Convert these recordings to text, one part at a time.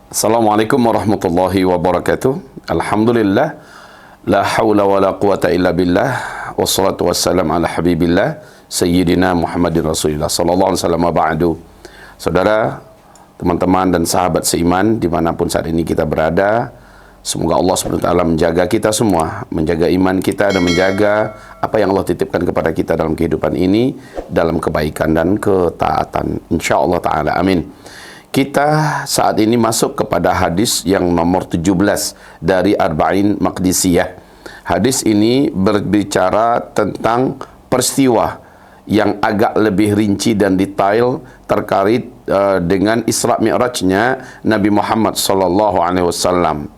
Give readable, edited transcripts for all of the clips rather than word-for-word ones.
Assalamualaikum warahmatullahi wabarakatuh. Alhamdulillah, la hawla wa la quwata illa billah, wassalatu wassalam ala habibillah Sayyidina Muhammadin Rasulullah sallallahu alaihi wasallam. Ba'du. Saudara, teman-teman dan sahabat seiman dimanapun saat ini kita berada, semoga Allah SWT menjaga kita semua, menjaga iman kita dan menjaga apa yang Allah titipkan kepada kita dalam kehidupan ini, dalam kebaikan dan ketaatan, insyaAllah ta'ala, amin. Kita saat ini masuk kepada hadis yang nomor 17 dari Arba'in Maqdisiyah. Hadis ini berbicara tentang peristiwa yang agak lebih rinci dan detail terkait dengan Isra Mi'rajnya Nabi Muhammad SAW.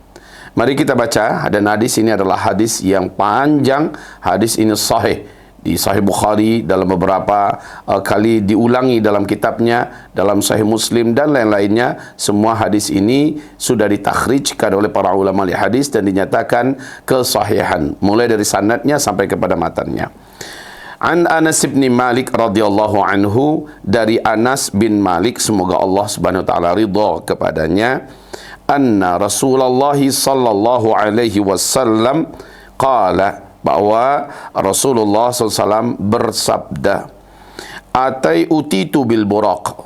Mari kita baca, dan hadis ini adalah hadis yang panjang. Hadis ini sahih di Sahih Bukhari, dalam beberapa kali diulangi dalam kitabnya, dalam Sahih Muslim dan lain-lainnya. Semua hadis ini sudah ditakhrijkan oleh para ulama hadis dan dinyatakan kesahihan, mulai dari sanadnya sampai kepada matannya. An Anas bin Malik radhiyallahu anhu, dari Anas bin Malik, semoga Allah Subhanahu wa taala ridha kepadanya, anna Rasulullah sallallahu alaihi wasallam qala, bahwa Rasulullah SAW bersabda, Atai utitu bil buraq,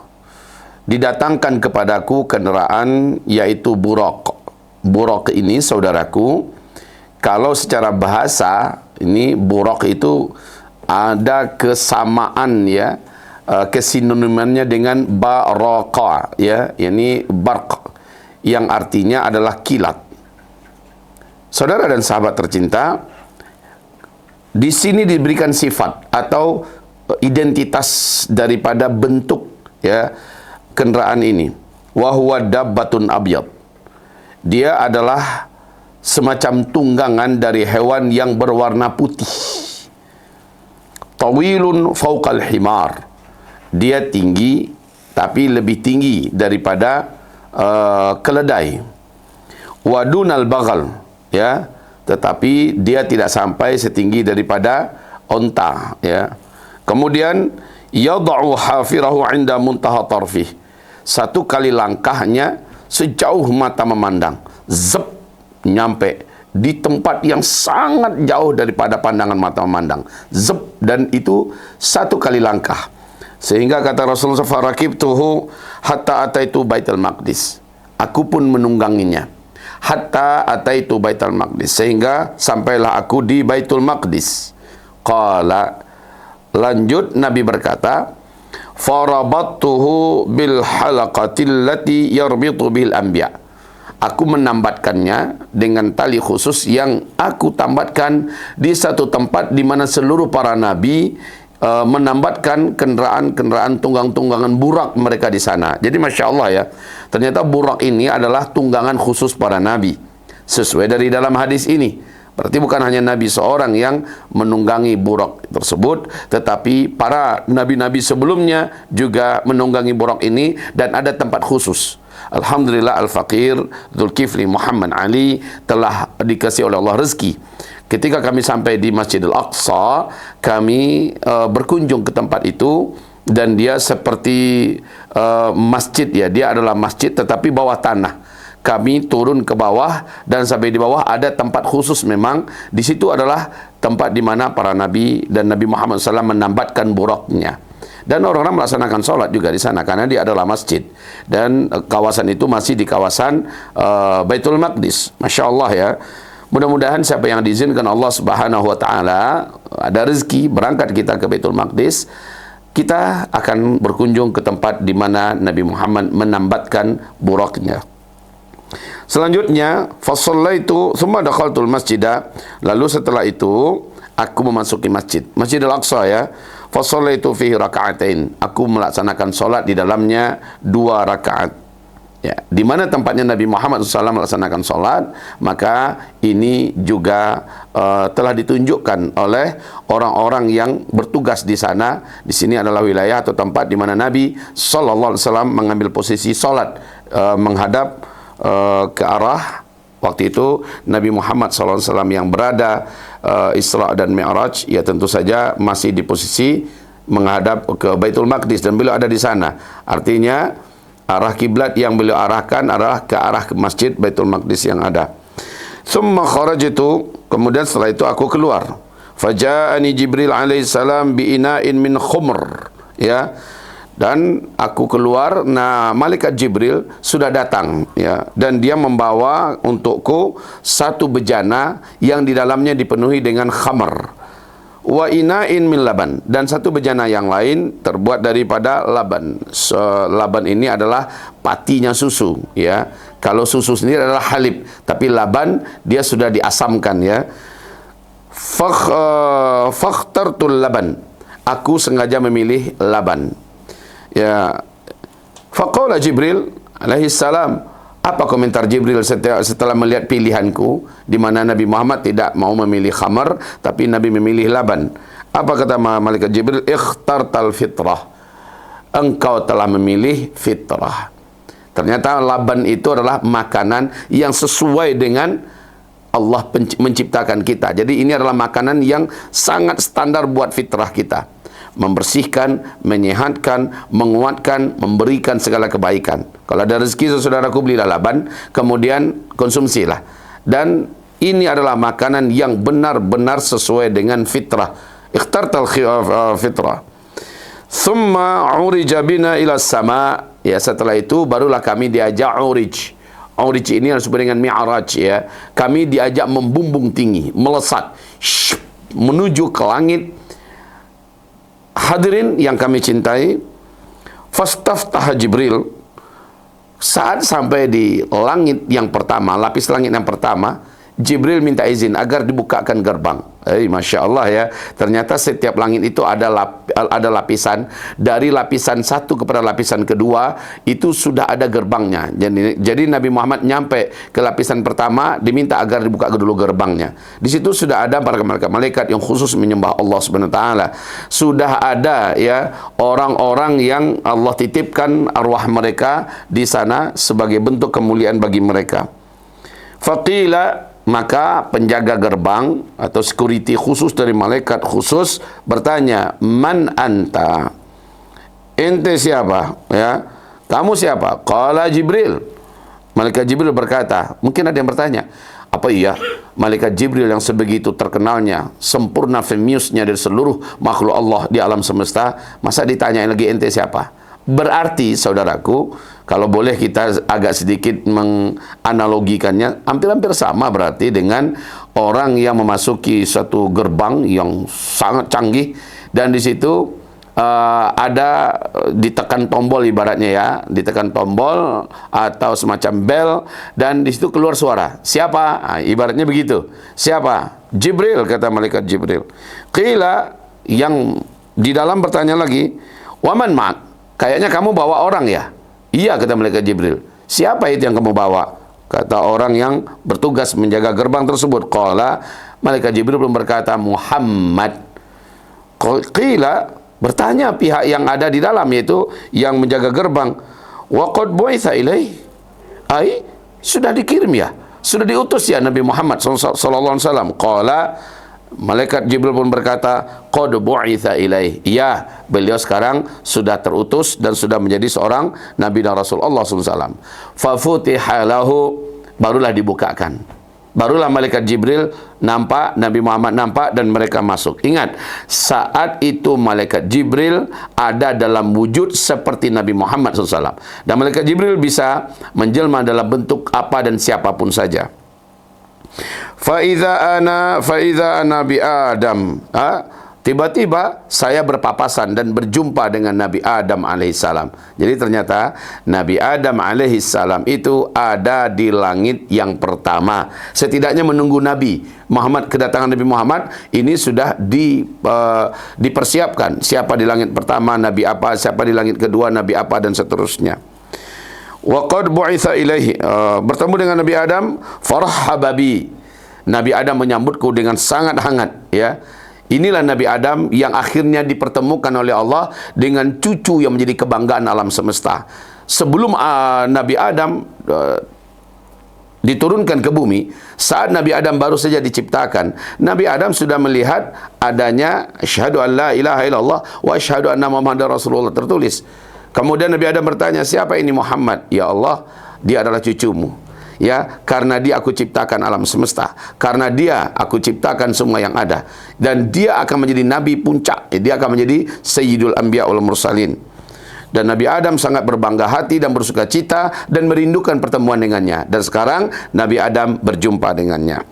didatangkan kepadaku kendaraan yaitu buraq. Buraq ini, saudaraku, kalau secara bahasa ini buraq itu ada kesamaan ya, kesinonimannya dengan baraqa ya, ini barq, yang artinya adalah kilat. Saudara dan sahabat tercinta, di sini diberikan sifat atau identitas daripada bentuk ya kendaraan ini. Wa huwa dabbatun abyad. Dia adalah semacam tunggangan dari hewan yang berwarna putih. Tawilun fawqal himar. Dia tinggi, tapi lebih tinggi daripada keledai. Wadunal bagal, ya, tetapi dia tidak sampai setinggi daripada onta ya. Kemudian yad'u hafirahu 'inda muntaha tarfih. Satu kali langkahnya sejauh mata memandang, zep, nyampe di tempat yang sangat jauh daripada pandangan mata memandang, zep, dan itu satu kali langkah. Sehingga kata Rasulullah, farakibtuhu hatta ataitu Baitul Maqdis, aku pun menungganginya hatta ataitu Baitul Maqdis, sehingga sampailah aku di Baitul Maqdis. Qala, lanjut Nabi berkata, farabattuhu bil halaqatil lati yarbitu bil anbiya, aku menambatkannya dengan tali khusus yang aku tambatkan di satu tempat di mana seluruh para nabi menambatkan kendaraan-kendaraan tunggang-tunggangan burak mereka di sana. Jadi Masya Allah ya, ternyata burak ini adalah tunggangan khusus para nabi, sesuai dari dalam hadis ini. Berarti bukan hanya nabi seorang yang menunggangi burak tersebut, tetapi para nabi-nabi sebelumnya juga menunggangi burak ini, dan ada tempat khusus. Alhamdulillah, Al-Faqir Dzulkifli Muhammad Ali telah dikasih oleh Allah rezeki. Ketika kami sampai di Masjidil Aqsa, kami berkunjung ke tempat itu, dan dia seperti masjid ya, dia adalah masjid tetapi bawah tanah. Kami turun ke bawah, dan sampai di bawah ada tempat khusus memang. Di situ adalah tempat di mana para nabi dan Nabi Muhammad SAW menambatkan buraknya. Dan orang-orang melaksanakan sholat juga di sana karena dia adalah masjid. Dan kawasan itu masih di kawasan Baitul Maqdis. Masya Allah ya. Mudah-mudahan siapa yang diizinkan Allah Subhanahu wa taala ada rezeki berangkat kita ke Baitul Maqdis, kita akan berkunjung ke tempat di mana Nabi Muhammad menambatkan buraknya. Selanjutnya, fasallaitu tsumma dakhaltul masjidah, lalu setelah itu aku memasuki masjid, Masjidil Aqsa ya. Fasallaitu fihi raka'atain, aku melaksanakan solat di dalamnya 2 rakaat. Ya, di mana tempatnya Nabi Muhammad SAW melaksanakan solat, maka ini juga telah ditunjukkan oleh orang-orang yang bertugas di sana. Di sini adalah wilayah atau tempat di mana Nabi SAW mengambil posisi solat menghadap ke arah, waktu itu Nabi Muhammad SAW yang berada Isra dan Mi'raj, ya tentu saja masih di posisi menghadap ke Baitul Maqdis, dan beliau ada di sana. Artinya Arah kiblat yang beliau arahkan adalah ke arah masjid Baitul Maqdis yang ada. Thumma kharajtu, kemudian setelah itu aku keluar. Faja'ani Jibril alaihissalam bi ina'in min khumr, ya. Dan aku keluar, nah malaikat Jibril sudah datang, ya, dan dia membawa untukku satu bejana yang di dalamnya dipenuhi dengan khamr, wa ina'in min laban, dan satu bejana yang lain terbuat daripada laban. Laban ini adalah patinya susu, ya. Kalau susu sendiri adalah halib, tapi laban dia sudah diasamkan, ya. Fakhtartul laban, aku sengaja memilih laban. Ya, faqala Jibril alaihi salam, apa komentar Jibril setelah melihat pilihanku, di mana Nabi Muhammad tidak mau memilih khamar tapi Nabi memilih laban? Apa kata malaikat Jibril? Ikhtartal fitrah, engkau telah memilih fitrah. Ternyata laban itu adalah makanan yang sesuai dengan Allah menciptakan kita. Jadi ini adalah makanan yang sangat standar buat fitrah kita. Membersihkan, menyehatkan, menguatkan, memberikan segala kebaikan. Kalau ada rezeki, saudaraku, belilah laban, kemudian konsumsilah. Dan ini adalah makanan yang benar-benar sesuai dengan fitrah. Ikhtartal fitrah. Thumma urija bina ila sama. Ya, setelah itu barulah kami diajak urij. Urij ini disebut dengan mi'raj, ya. Kami diajak membumbung tinggi, melesat, menuju ke langit. Hadirin yang kami cintai, fastaftaha Jibril, saat sampai di langit yang pertama, lapis langit yang pertama, Jibril minta izin agar dibukakan gerbang. Masya Allah, ya. Ternyata setiap langit itu ada lapisan. Dari lapisan satu kepada lapisan kedua itu sudah ada gerbangnya. Jadi Nabi Muhammad nyampe ke lapisan pertama, diminta agar dibuka dulu gerbangnya. Di situ sudah ada para malaikat yang khusus menyembah Allah Subhanahu wa taala. Sudah ada, ya, orang-orang yang Allah titipkan arwah mereka di sana sebagai bentuk kemuliaan bagi mereka. Faqila, maka penjaga gerbang atau security khusus dari malaikat khusus bertanya, man anta? Ente siapa? Ya, kamu siapa? Qala Jibril. Malaikat Jibril berkata, mungkin ada yang bertanya, apa iya malaikat Jibril yang sebegitu terkenalnya, sempurna femiusnya dari seluruh makhluk Allah di alam semesta, masa ditanyain lagi ente siapa? Berarti, saudaraku, kalau boleh kita agak sedikit menganalogikannya, hampir-hampir sama berarti dengan orang yang memasuki suatu gerbang yang sangat canggih, dan di situ ada ditekan tombol, ibaratnya, ya, ditekan tombol atau semacam bel, dan di situ keluar suara. Siapa? Nah, ibaratnya begitu. Siapa? Jibril, kata malaikat Jibril. Qila, yang di dalam bertanya lagi, waman ma'ak? Kayaknya kamu bawa orang, ya? Iya, kata malaikat Jibril. Siapa itu yang kamu bawa? Kata orang yang bertugas menjaga gerbang tersebut. Qala, malaikat Jibril belum berkata Muhammad. Qila, bertanya pihak yang ada di dalam, yaitu yang menjaga gerbang. Wa qad bu'itsa ilaih. Ai, sudah dikirim, ya? Sudah diutus, ya, Nabi Muhammad sallallahu alaihi wasallam. Qala, malaikat Jibril pun berkata, qad bu'itsa ilaih. Ya, beliau sekarang sudah terutus dan sudah menjadi seorang Nabi dan Rasul Allah SAW. Fafutiha lahu, barulah dibukakan. Barulah malaikat Jibril nampak, Nabi Muhammad nampak, dan mereka masuk. Ingat, saat itu malaikat Jibril ada dalam wujud seperti Nabi Muhammad SAW. Dan malaikat Jibril bisa menjelma dalam bentuk apa dan siapapun saja. Fa'idha ana bi Adam. Tiba-tiba saya berpapasan dan berjumpa dengan Nabi Adam alaihissalam. Jadi ternyata Nabi Adam alaihissalam itu ada di langit yang pertama. Setidaknya menunggu Nabi Muhammad, kedatangan Nabi Muhammad ini sudah dipersiapkan. Siapa di langit pertama, Nabi apa, siapa di langit kedua, Nabi apa, dan seterusnya. Wa qad bu'itsa ilaihi, bertemu dengan Nabi Adam, farahaba bi. Nabi Adam menyambutku dengan sangat hangat, ya. Inilah Nabi Adam yang akhirnya dipertemukan oleh Allah dengan cucu yang menjadi kebanggaan alam semesta. Sebelum Nabi Adam diturunkan ke bumi, saat Nabi Adam baru saja diciptakan, Nabi Adam sudah melihat adanya asyhadu an la ilaha illallah wa asyhadu anna Muhammadar Rasulullah tertulis. Kemudian Nabi Adam bertanya, siapa ini Muhammad? Ya Allah, dia adalah cucumu. Ya, karena dia aku ciptakan alam semesta, karena dia aku ciptakan semua yang ada, dan dia akan menjadi nabi puncak, dia akan menjadi sayyidul anbiya wal mursalin. Dan Nabi Adam sangat berbangga hati dan bersuka cita dan merindukan pertemuan dengannya. Dan sekarang Nabi Adam berjumpa dengannya.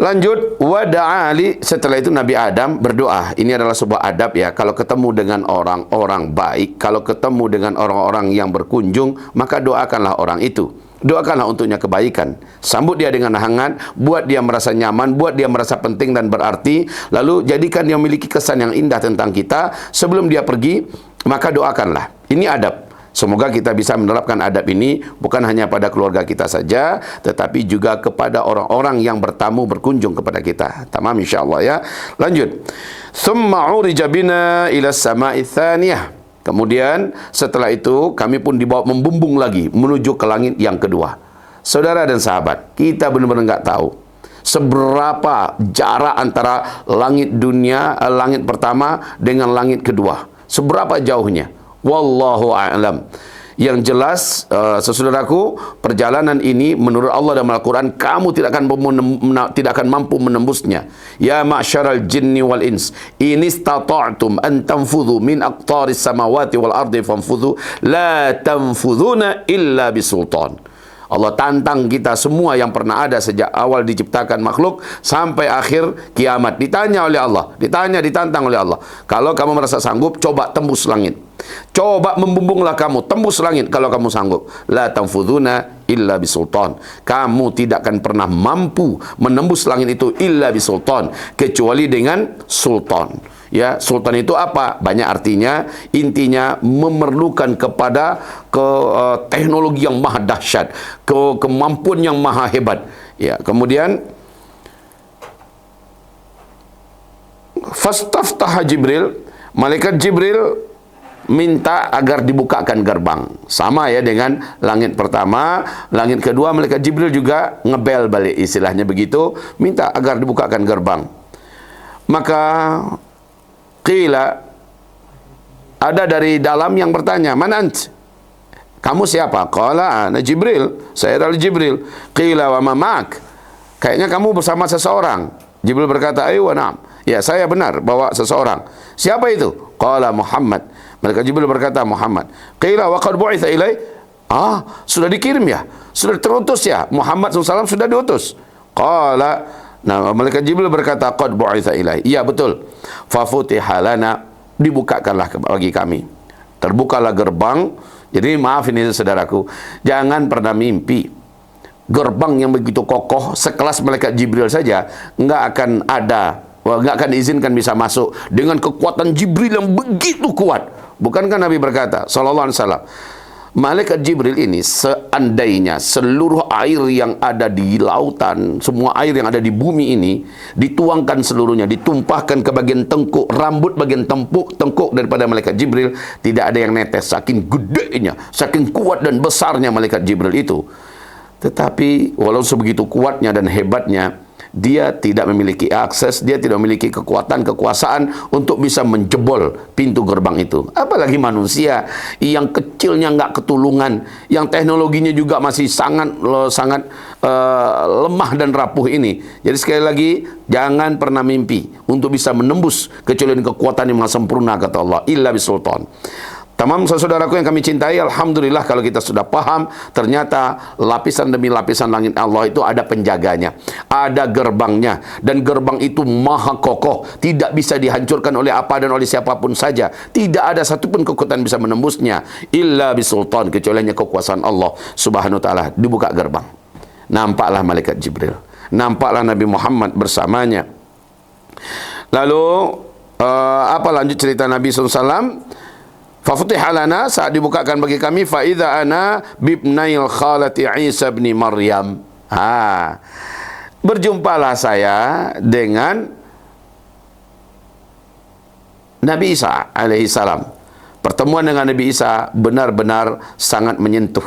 Lanjut, wada'ali, setelah itu Nabi Adam berdoa. Ini adalah sebuah adab ya. Kalau ketemu dengan orang-orang baik, kalau ketemu dengan orang-orang yang berkunjung, maka doakanlah orang itu. Doakanlah untuknya kebaikan. Sambut dia dengan hangat, buat dia merasa nyaman, buat dia merasa penting dan berarti. Lalu jadikan dia memiliki kesan yang indah tentang kita. Sebelum dia pergi, maka doakanlah. Ini adab. Semoga kita bisa menerapkan adab ini bukan hanya pada keluarga kita saja, tetapi juga kepada orang-orang yang bertamu berkunjung kepada kita. Tamam insyaallah ya. Lanjut. Tsumma urija bina ila as-sama'i tsaniyah. Kemudian setelah itu kami pun dibawa membumbung lagi menuju ke langit yang kedua. Saudara dan sahabat, kita benar-benar enggak tahu seberapa jarak antara langit dunia, langit pertama dengan langit kedua. Seberapa jauhnya? Wallahu a'lam. Yang jelas, saudaraku, perjalanan ini menurut Allah dalam Al-Quran, kamu tidak akan mampu menembusnya. Ya ma'syaral jinni wal ins, in istata'tum an tanfudhu min aqtaris samawati wal ardi fanfudhu, la tanfudhuna illa bisultan. Allah tantang kita semua yang pernah ada sejak awal diciptakan makhluk sampai akhir kiamat. Ditanya oleh Allah, ditantang oleh Allah. Kalau kamu merasa sanggup, coba tembus langit. Coba membumbunglah kamu, tembus langit kalau kamu sanggup. La tanfudhuna illa bisultan. Kamu tidak akan pernah mampu menembus langit itu illa bisultan, kecuali dengan sultan. Ya, sultan itu apa? Banyak artinya. Intinya memerlukan kepada teknologi yang maha dahsyat, kemampuan yang maha hebat. Ya, kemudian fastaftaha Jibril, malaikat Jibril minta agar dibukakan gerbang. Sama ya dengan langit pertama, langit kedua, malaikat Jibril juga ngebel balik, istilahnya begitu, minta agar dibukakan gerbang. Maka qila, ada dari dalam yang bertanya, "Man ant?" Kamu siapa? Qala ana Jibril, saya adalah Jibril. Qila wa ma ma'ak? Kayaknya kamu bersama seseorang. Jibril berkata, "Aywa na'am." Ya, saya benar bawa seseorang. Siapa itu? Qala Muhammad. Malaikat Jibril berkata, Muhammad. Qila wa qad bu'itha ilai? Ah, sudah dikirim ya? Sudah terutus ya? Muhammad SAW sudah diutus. Qala, nah, Malaikat Jibril berkata, qad bu'itha ilai. Iya, betul. Fafutiha lana, dibukakanlah bagi kami. Terbukalah gerbang. Jadi maaf ini saudaraku, jangan pernah mimpi gerbang yang begitu kokoh sekelas malaikat Jibril saja nggak akan ada, nggak akan diizinkan bisa masuk dengan kekuatan Jibril yang begitu kuat. Bukankah Nabi berkata sallallahu alaihi wasallam, malaikat Jibril ini seandainya seluruh air yang ada di lautan, semua air yang ada di bumi ini dituangkan seluruhnya, ditumpahkan ke bagian tengkuk, rambut bagian tengkuk daripada malaikat Jibril, tidak ada yang netes, saking gedenya, saking kuat dan besarnya malaikat Jibril itu. Tetapi walau sebegitu kuatnya dan hebatnya, dia tidak memiliki akses, dia tidak memiliki kekuasaan untuk bisa menjebol pintu gerbang itu. Apalagi manusia yang kecilnya nggak ketulungan, yang teknologinya juga masih sangat lemah dan rapuh ini. Jadi sekali lagi, jangan pernah mimpi untuk bisa menembus kecuali dengan kekuatan yang maha sempurna, kata Allah, illa bisultan. Tamam, saudaraku yang kami cintai, alhamdulillah kalau kita sudah paham, ternyata lapisan demi lapisan langit Allah itu ada penjaganya, ada gerbangnya, dan gerbang itu maha kokoh, tidak bisa dihancurkan oleh apa dan oleh siapapun saja. Tidak ada satupun kekuatan bisa menembusnya, illa bisultan, kecuali hanya kekuasaan Allah Subhanahu wa taala. Dibuka gerbang, nampaklah malaikat Jibril, nampaklah Nabi Muhammad bersamanya. Lalu apa lanjut cerita Nabi SAW? Fafutiha lana, saat dibukakan bagi kami, fa idza ana bibnail khalati Isa bin Maryam. Berjumpalah saya dengan Nabi Isa alaihi salam. Pertemuan dengan Nabi Isa benar-benar sangat menyentuh.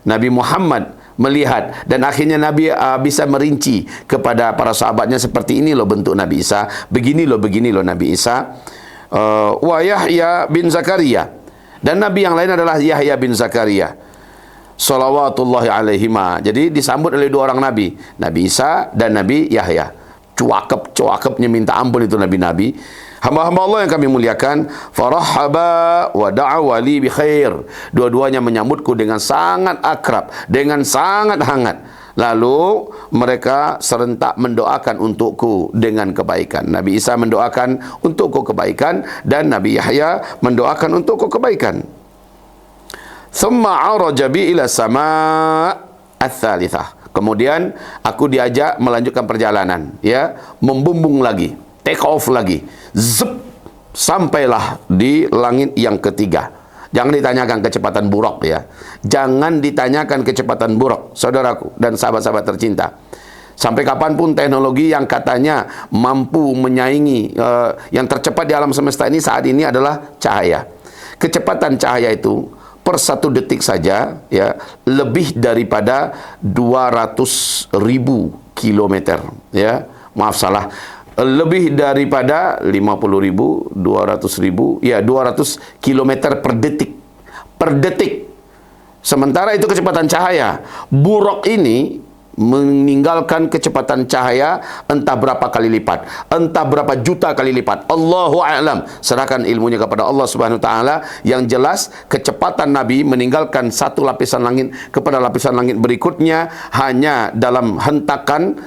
Nabi Muhammad melihat, dan akhirnya Nabi bisa merinci kepada para sahabatnya, seperti ini loh bentuk Nabi Isa, begini loh Nabi Isa. Wa Yahya bin Zakaria, Dan nabi yang lain adalah Yahya bin Zakaria salawatullahi alaihima. Jadi disambut oleh dua orang nabi, Nabi Isa dan Nabi Yahya. Cuakep-cuakepnya minta ampun itu nabi-nabi. Hamba-hamba Allah yang kami muliakan, farahaba wa da'awa li bi khair. Dua-duanya menyambutku dengan sangat akrab, dengan sangat hangat. Lalu mereka serentak mendoakan untukku dengan kebaikan. Nabi Isa mendoakan untukku kebaikan dan Nabi Yahya mendoakan untukku kebaikan. Thumma araja bi ila sama' ats-tsalitsah. Kemudian aku diajak melanjutkan perjalanan, ya, membumbung lagi, take off lagi. Zep, sampailah di langit yang ketiga. Jangan ditanyakan kecepatan buruk, ya. Jangan ditanyakan kecepatan buruk, saudaraku dan sahabat-sahabat tercinta. Sampai kapanpun teknologi yang katanya mampu menyaingi yang tercepat di alam semesta ini saat ini adalah cahaya. Kecepatan cahaya itu per 1 detik saja, ya, lebih daripada 200.000 kilometer, ya. Maaf salah. Lebih daripada 50.000, 200.000, ya 200 kilometer per detik. Per detik. Sementara itu kecepatan cahaya. Buruk ini meninggalkan kecepatan cahaya entah berapa kali lipat, entah berapa juta kali lipat. Allahu a'lam. Serahkan ilmunya kepada Allah Subhanahu wa taala. Yang jelas kecepatan Nabi meninggalkan satu lapisan langit kepada lapisan langit berikutnya hanya dalam hentakan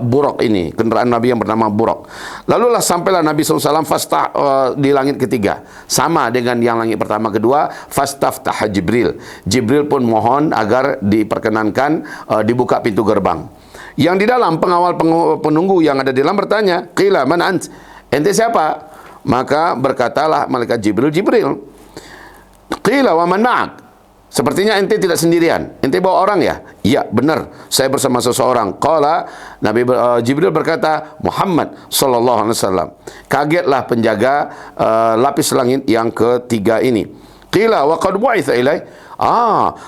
Buraq ini, kendaraan Nabi yang bernama Buraq. Lalulah sampailah Nabi SAW di langit ketiga, sama dengan yang langit pertama kedua. Fastaftah Jibril. Jibril pun mohon agar diperkenankan dibuka pintu gerbang. Yang di dalam pengawal penunggu yang ada di dalam bertanya, "Qila man ant?" Ente siapa? Maka berkatalah malaikat Jibril, "Jibril." "Qila wa man ma'ak?" Sepertinya ente tidak sendirian. Ente bawa orang ya? Iya, benar. Saya bersama seseorang. Qala, Jibril berkata, Muhammad sallallahu alaihi wasallam. Kagetlah penjaga lapis langit yang ketiga ini. Qila wa qad bu'itsa ilai.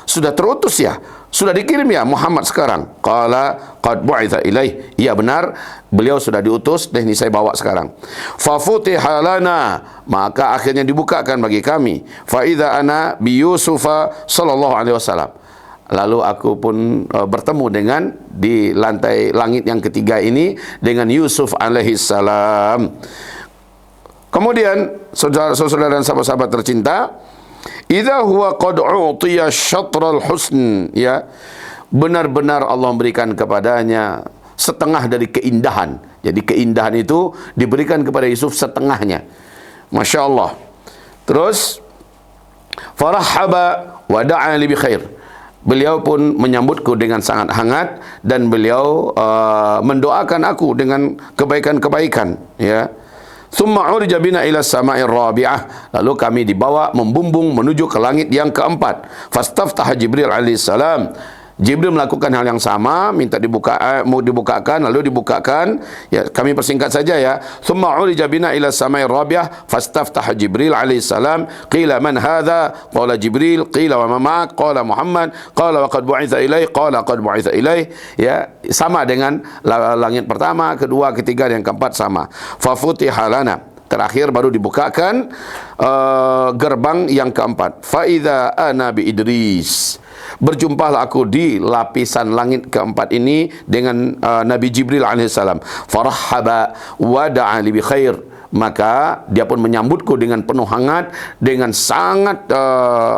Sudah terutus ya? Sudah dikirim ya Muhammad sekarang? Qala qad bu'itsa ilai. Iya benar, beliau sudah diutus dan ini saya bawa sekarang. Fa futiha lana, maka akhirnya dibukakan bagi kami. Fa idza ana bi Yusufa sallallahu alaihi wasallam. Lalu aku pun bertemu dengan di lantai langit yang ketiga ini dengan Yusuf alaihi salam. Kemudian saudara-saudara dan sahabat-sahabat tercinta, idza huwa qad u'tiya syatral husn, ya, benar-benar Allah memberikan kepadanya setengah dari keindahan. Jadi keindahan itu diberikan kepada Yusuf setengahnya. Masya Allah. Terus farahaba wa da'a li bi khair. Beliau pun menyambutku dengan sangat hangat dan beliau mendoakan aku dengan kebaikan-kebaikan, ya. Thumma urja bina ila sama'ir rabi'ah. Lalu kami dibawa membumbung menuju ke langit yang keempat. Fastaftaha Jibril alaihi salam. Jibril melakukan hal yang sama, minta mau dibukakan, lalu dibukakan. Ya, kami persingkat saja ya. Thumma urja bina ila sama'ir rabi'ah fastaftaha Jibril alaihi salam. Qila man hadha? Qala Jibril. Qila wa ma ma'ak? Qala Muhammad. Qala wa qad bu'itsa ilaih? Qala qad bu'itsa ilaih. Ya, sama dengan langit pertama, kedua, ketiga dan keempat sama. Fa futiha lana. Terakhir baru dibukakan gerbang yang keempat. Fa idza ana bi Idris. Berjumpalah aku di lapisan langit keempat ini dengan Nabi Jibril alaihissalam. Farahaba wa da'a li bi khair. Maka dia pun menyambutku dengan penuh hangat, dengan sangat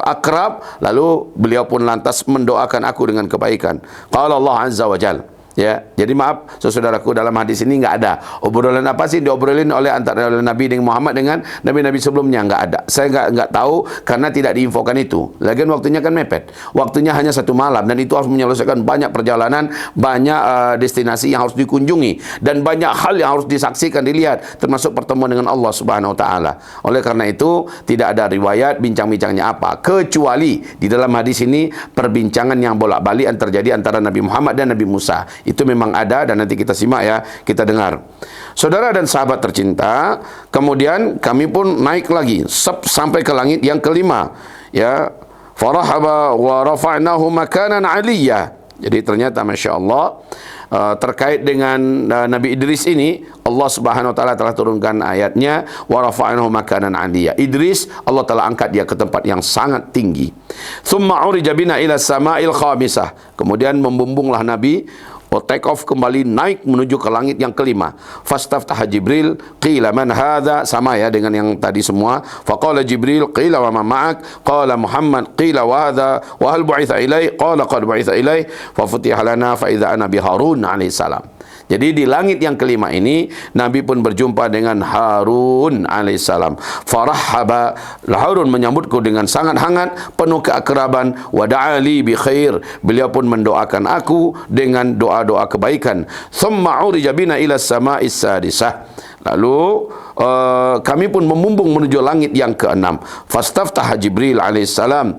akrab. Lalu beliau pun lantas mendoakan aku dengan kebaikan. Qala Allah azza wa jalla. Ya, jadi maaf saudaraku, dalam hadis ini nggak ada obrolan apa sih diobrolin oleh antara Nabi dengan Muhammad dengan nabi-nabi sebelumnya, nggak ada. Saya nggak tahu karena tidak diinfokan itu. Lagian waktunya kan mepet. Waktunya hanya 1 malam dan itu harus menyelesaikan banyak perjalanan, banyak destinasi yang harus dikunjungi dan banyak hal yang harus disaksikan, dilihat, termasuk pertemuan dengan Allah Subhanahu wa taala. Oleh karena itu tidak ada riwayat bincang-bincangnya apa, kecuali di dalam hadis ini perbincangan yang bolak-balik yang terjadi antara Nabi Muhammad dan Nabi Musa. Itu memang ada dan nanti kita simak ya, kita dengar. Saudara dan sahabat tercinta, kemudian kami pun naik lagi sampai ke langit yang kelima, ya. Farahaba wa rafa'nahu makanan 'aliyya. Jadi ternyata Masya Allah, terkait dengan Nabi Idris ini, Allah Subhanahu Wa Taala telah turunkan ayatnya, wa rafa'nahu makanan 'aliyya. Idris Allah telah angkat dia ke tempat yang sangat tinggi. Tsumma urija bina ila sama'il khamisah. Kemudian membumbunglah Nabi, take off kembali, naik menuju ke langit yang kelima. Fastaftaha Jibril, qila man hadha, sama ya dengan yang tadi semua. Faqala Jibril, qila wa ma ma'ak, qala Muhammad, qila wa hadha wa hal bu'itha ilai, qala qad bu'itha ilai, fa futiha lana fa idza ana bi Harun alaihi salam. Jadi di langit yang kelima ini Nabi pun berjumpa dengan Harun alaihissalam. Farahaba, Harun menyambutku dengan sangat hangat, penuh keakraban. Wa da'ali bi khair, beliau pun mendoakan aku dengan doa-doa kebaikan. Thumma urija bina ila sama'is sadisah. Lalu kami pun membumbung menuju langit yang keenam. Fastaftaha Jibril alaihissalam.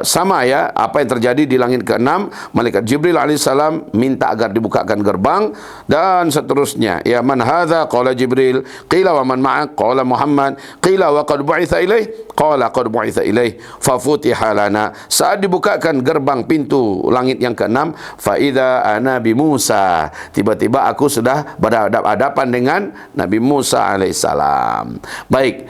Sama ya, apa yang terjadi di langit keenam, malaikat Jibril alaihissalam minta agar dibukakan gerbang dan seterusnya. Ya man hadza, qala Jibril, qila wa man ma'ak, qala Muhammad, qila wa qad bu'itha ilaih, qala qad bu'itha ilaih, fa futiha lana. Saat dibukakan gerbang pintu langit yang keenam, fa idza ana bi Musa, tiba-tiba aku sudah berhadapan dengan Nabi Musa alaihissalam. Baik,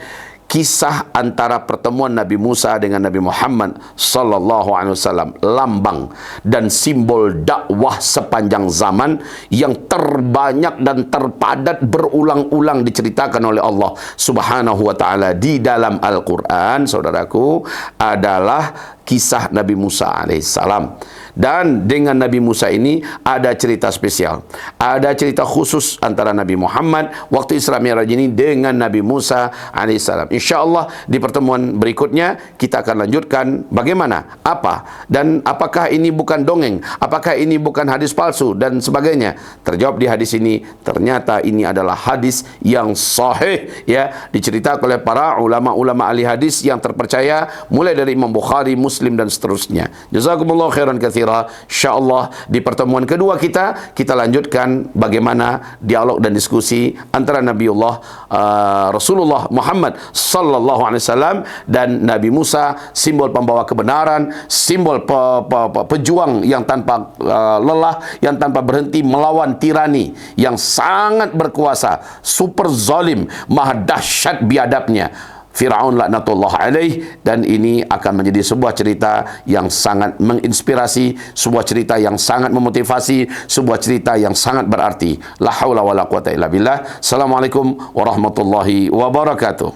kisah antara pertemuan Nabi Musa dengan Nabi Muhammad sallallahu alaihi wasallam, lambang dan simbol dakwah sepanjang zaman yang terbanyak dan terpadat berulang-ulang diceritakan oleh Allah Subhanahu wa taala di dalam Al-Qur'an, saudaraku, adalah kisah Nabi Musa alaihissalam. Dan dengan Nabi Musa ini ada cerita spesial, ada cerita khusus antara Nabi Muhammad waktu Isra Mi'raj ini dengan Nabi Musa alaihissalam. InsyaAllah di pertemuan berikutnya kita akan lanjutkan bagaimana, apa, dan apakah ini bukan dongeng, apakah ini bukan hadis palsu dan sebagainya. Terjawab di hadis ini, ternyata ini adalah hadis yang sahih, ya, diceritakan oleh para ulama-ulama ahli hadis yang terpercaya, mulai dari Imam Bukhari, Muslim dan seterusnya. Jazakumullah khairan katsira. InsyaAllah di pertemuan kedua kita lanjutkan bagaimana dialog dan diskusi antara Nabiullah Rasulullah Muhammad sallallahu alaihi wasallam dan Nabi Musa, simbol pembawa kebenaran, simbol pejuang yang tanpa lelah, yang tanpa berhenti melawan tirani yang sangat berkuasa, super zalim, maha dahsyat biadabnya Fir'aun laknatullah alaih. Dan ini akan menjadi sebuah cerita yang sangat menginspirasi, sebuah cerita yang sangat memotivasi, sebuah cerita yang sangat berarti. La haula wa la quwata illa billah. Assalamualaikum warahmatullahi wabarakatuh.